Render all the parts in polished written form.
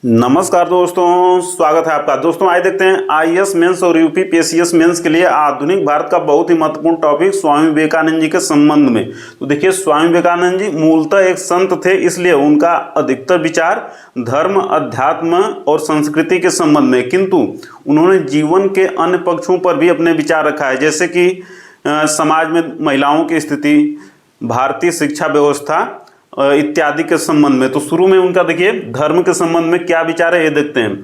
नमस्कार दोस्तों, स्वागत है आपका। दोस्तों आइए देखते हैं आईएएस मेंस और यूपी पीएससीएस मेंस के लिए आधुनिक भारत का बहुत ही महत्वपूर्ण टॉपिक स्वामी विवेकानंद जी के संबंध में। तो देखिए, स्वामी विवेकानंद जी मूलतः एक संत थे, इसलिए उनका अधिकतर विचार धर्म, अध्यात्म और संस्कृति के संबंध में, किंतु उन्होंने जीवन के अन्य पक्षों पर भी अपने विचार रखा है, जैसे कि समाज में महिलाओं की स्थिति, भारतीय शिक्षा व्यवस्था इत्यादि के संबंध में। तो शुरू में उनका देखिए धर्म के संबंध में क्या विचार है ये देखते हैं।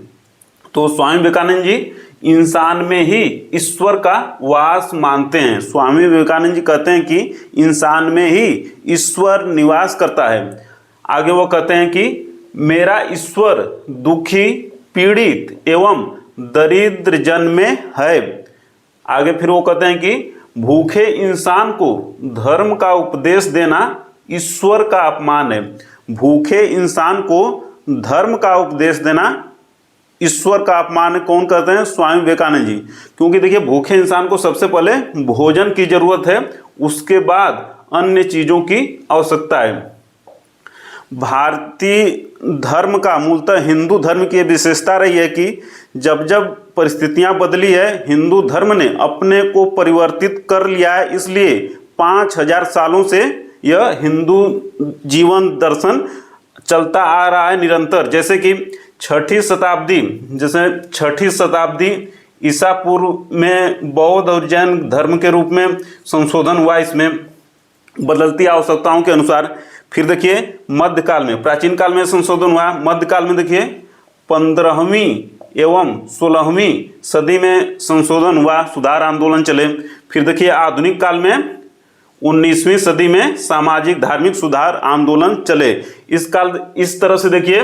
तो स्वामी विवेकानंद जी इंसान में ही ईश्वर का वास मानते हैं। स्वामी विवेकानंद जी कहते हैं कि इंसान में ही ईश्वर निवास करता है। आगे वो कहते हैं कि मेरा ईश्वर दुखी, पीड़ित एवं दरिद्र जन में है। आगे फिर वो कहते हैं कि भूखे इंसान को धर्म का उपदेश देना ईश्वर का अपमान है। भूखे इंसान को धर्म का उपदेश देना ईश्वर का अपमान है। कौन कहते हैं? स्वामी विवेकानंद जी। क्योंकि देखिए, भूखे इंसान को सबसे पहले भोजन की जरूरत है, उसके बाद अन्य चीजों की आवश्यकता है। भारतीय धर्म का मूलतः हिंदू धर्म की विशेषता रही है कि जब जब परिस्थितियां बदली है, हिंदू धर्म ने अपने को परिवर्तित कर लिया है। इसलिए 5000 सालों से यह हिंदू जीवन दर्शन चलता आ रहा है निरंतर। जैसे कि छठी शताब्दी ईसा पूर्व में बौद्ध और जैन धर्म के रूप में संशोधन हुआ, इसमें बदलती आवश्यकताओं के अनुसार। फिर देखिए मध्यकाल में, प्राचीन काल में संशोधन हुआ। मध्यकाल में देखिए 15वीं एवं 16वीं सदी में संशोधन हुआ, सुधार आंदोलन चले। फिर देखिए आधुनिक काल में 19वीं सदी में सामाजिक धार्मिक सुधार आंदोलन चले। इस तरह से देखिए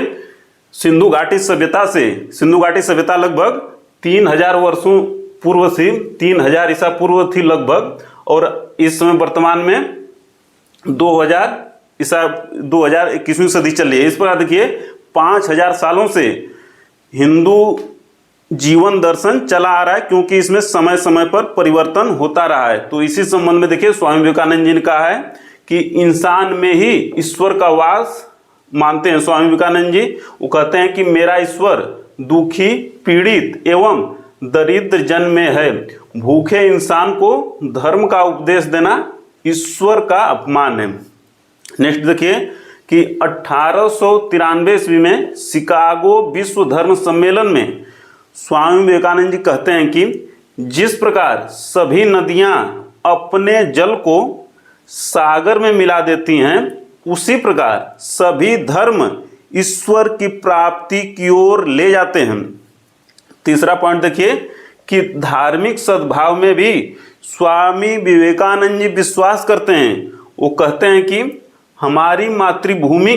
सिंधु घाटी सभ्यता लगभग 3000 वर्षों पूर्व से 3000 ईसा पूर्व थी लगभग, और इस समय वर्तमान में 2021वीं सदी चल रही है। इस प्रकार देखिए 5000 सालों से हिंदू जीवन दर्शन चला आ रहा है, क्योंकि इसमें समय समय पर परिवर्तन होता रहा है। तो इसी संबंध में देखिए स्वामी विवेकानंद जी ने कहा है कि इंसान में ही ईश्वर का वास मानते हैं स्वामी विवेकानंद जी। वो कहते हैं कि मेरा ईश्वर दुखी, पीड़ित एवं दरिद्र जन में है। भूखे इंसान को धर्म का उपदेश देना ईश्वर का अपमान है। नेक्स्ट देखिए कि 1893 ईस्वी में शिकागो विश्व धर्म सम्मेलन में स्वामी विवेकानंद जी कहते हैं कि जिस प्रकार सभी नदियां अपने जल को सागर में मिला देती हैं, उसी प्रकार सभी धर्म ईश्वर की प्राप्ति की ओर ले जाते हैं। तीसरा पॉइंट देखिए कि धार्मिक सद्भाव में भी स्वामी विवेकानंद जी विश्वास करते हैं। वो कहते हैं कि हमारी मातृभूमि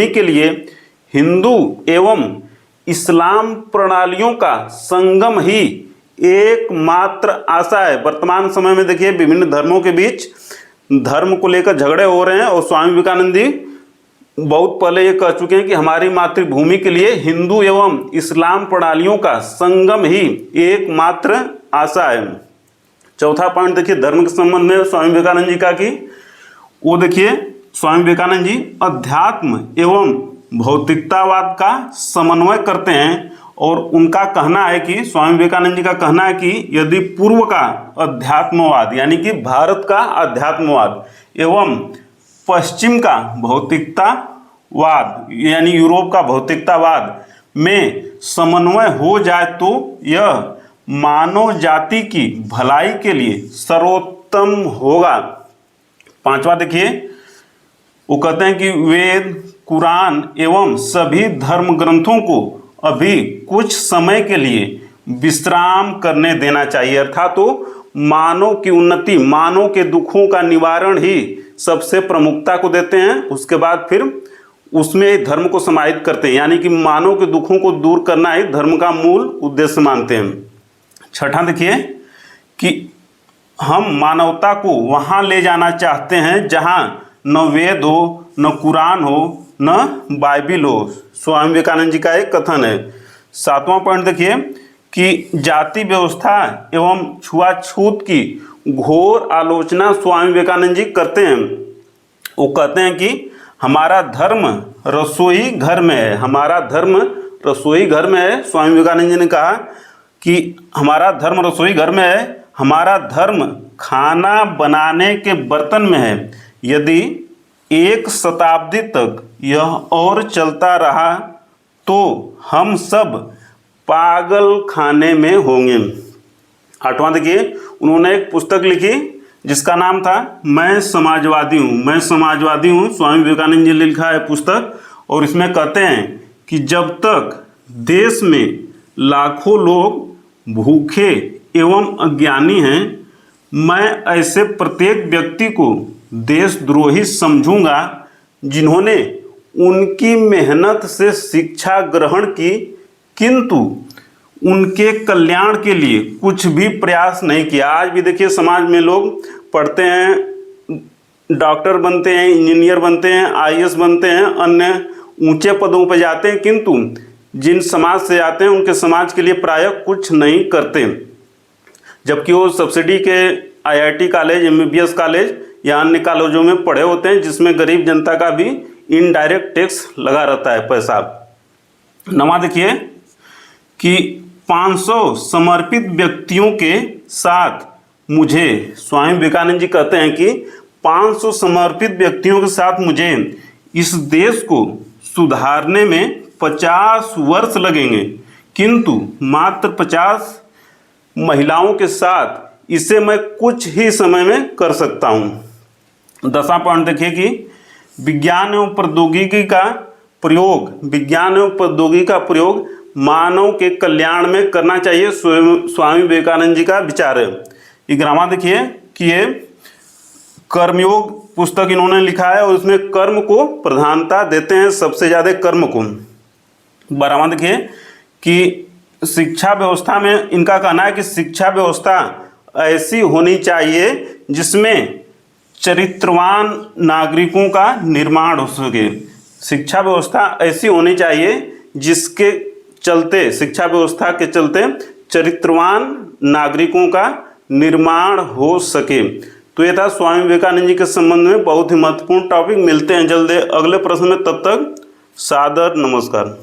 के लिए हिंदू एवं इस्लाम प्रणालियों का संगम ही एकमात्र आशा है। वर्तमान समय में देखिए विभिन्न धर्मों के बीच धर्म को लेकर झगड़े हो रहे हैं, और स्वामी विवेकानंद जी बहुत पहले ये कह चुके हैं कि हमारी मातृभूमि के लिए हिंदू एवं इस्लाम प्रणालियों का संगम ही एकमात्र आशा है। चौथा पॉइंट देखिए धर्म के संबंध में स्वामी विवेकानंद जी का कि वो देखिए स्वामी विवेकानंद जी अध्यात्म एवं भौतिकतावाद का समन्वय करते हैं, और उनका कहना है कि स्वामी विवेकानंद जी का कहना है कि यदि पूर्व का अध्यात्मवाद यानी कि भारत का अध्यात्मवाद एवं पश्चिम का भौतिकतावाद यानी यूरोप का भौतिकतावाद में समन्वय हो जाए तो यह मानव जाति की भलाई के लिए सर्वोत्तम होगा। पांचवा देखिए वो कहते हैं कि वेद, कुरान एवं सभी धर्म ग्रंथों को अभी कुछ समय के लिए विश्राम करने देना चाहिए। अर्थात तो मानव की उन्नति, मानव के दुखों का निवारण ही सबसे प्रमुखता को देते हैं, उसके बाद फिर उसमें धर्म को समाहित करते हैं, यानी कि मानव के दुखों को दूर करना ही धर्म का मूल उद्देश्य मानते हैं। छठा देखिए कि हम मानवता को वहाँ ले जाना चाहते हैं जहाँ न वेद हो, न कुरान हो, न बाइबिल हो। स्वामी विवेकानंद जी का एक कथन है। सातवां पॉइंट देखिए कि जाति व्यवस्था एवं छुआछूत की घोर आलोचना स्वामी विवेकानंद जी करते हैं। वो कहते हैं कि हमारा धर्म रसोई घर में है। हमारा धर्म रसोई घर में है। स्वामी विवेकानंद जी ने कहा कि हमारा धर्म रसोई घर में है, हमारा धर्म खाना बनाने के बर्तन में है। यदि 1 शताब्दी तक यह और चलता रहा तो हम सब पागल खाने में होंगे। 8वां देखिए, उन्होंने एक पुस्तक लिखी जिसका नाम था मैं समाजवादी हूँ। मैं समाजवादी हूँ, स्वामी विवेकानंद जी ने लिखा है पुस्तक। और इसमें कहते हैं कि जब तक देश में लाखों लोग भूखे एवं अज्ञानी हैं, मैं ऐसे प्रत्येक व्यक्ति को देशद्रोही समझूंगा जिन्होंने उनकी मेहनत से शिक्षा ग्रहण की किंतु उनके कल्याण के लिए कुछ भी प्रयास नहीं किया। आज भी देखिए समाज में लोग पढ़ते हैं, डॉक्टर बनते हैं, इंजीनियर बनते हैं, आईएएस बनते हैं, अन्य ऊंचे पदों पर जाते हैं, किंतु जिन समाज से आते हैं उनके समाज के लिए प्रायः कुछ नहीं करते। जबकि वो सब्सिडी के आईआईटी कॉलेज, एमबीबीएस कॉलेज या अन्य कॉलेजों में पढ़े होते हैं जिसमें गरीब जनता का भी इनडायरेक्ट टैक्स लगा रहता है पैसा। 9वां देखिए कि 500 समर्पित व्यक्तियों के साथ मुझे, स्वामी विवेकानंद जी कहते हैं कि 500 समर्पित व्यक्तियों के साथ मुझे इस देश को सुधारने में 50 वर्ष लगेंगे, किंतु मात्र 50 महिलाओं के साथ इसे मैं कुछ ही समय में कर सकता हूँ। 10वां पॉइंट देखिए कि विज्ञान एवं प्रौद्योगिकी का प्रयोग मानव के कल्याण में करना चाहिए, स्वामी विवेकानंद जी का विचार है। 11वां देखिए कि ये कर्मयोग पुस्तक इन्होंने लिखा है और इसमें कर्म को प्रधानता देते हैं, सबसे ज़्यादा कर्म को। 12वां देखिए कि शिक्षा व्यवस्था में इनका कहना है कि शिक्षा व्यवस्था ऐसी होनी चाहिए जिसमें चरित्रवान नागरिकों का निर्माण हो सके। शिक्षा व्यवस्था ऐसी होनी चाहिए जिसके चलते, शिक्षा व्यवस्था के चलते चरित्रवान नागरिकों का निर्माण हो सके। तो ये था स्वामी विवेकानंद जी के संबंध में बहुत ही महत्वपूर्ण टॉपिक। मिलते हैं जल्द अगले प्रश्न में, तब तक सादर नमस्कार।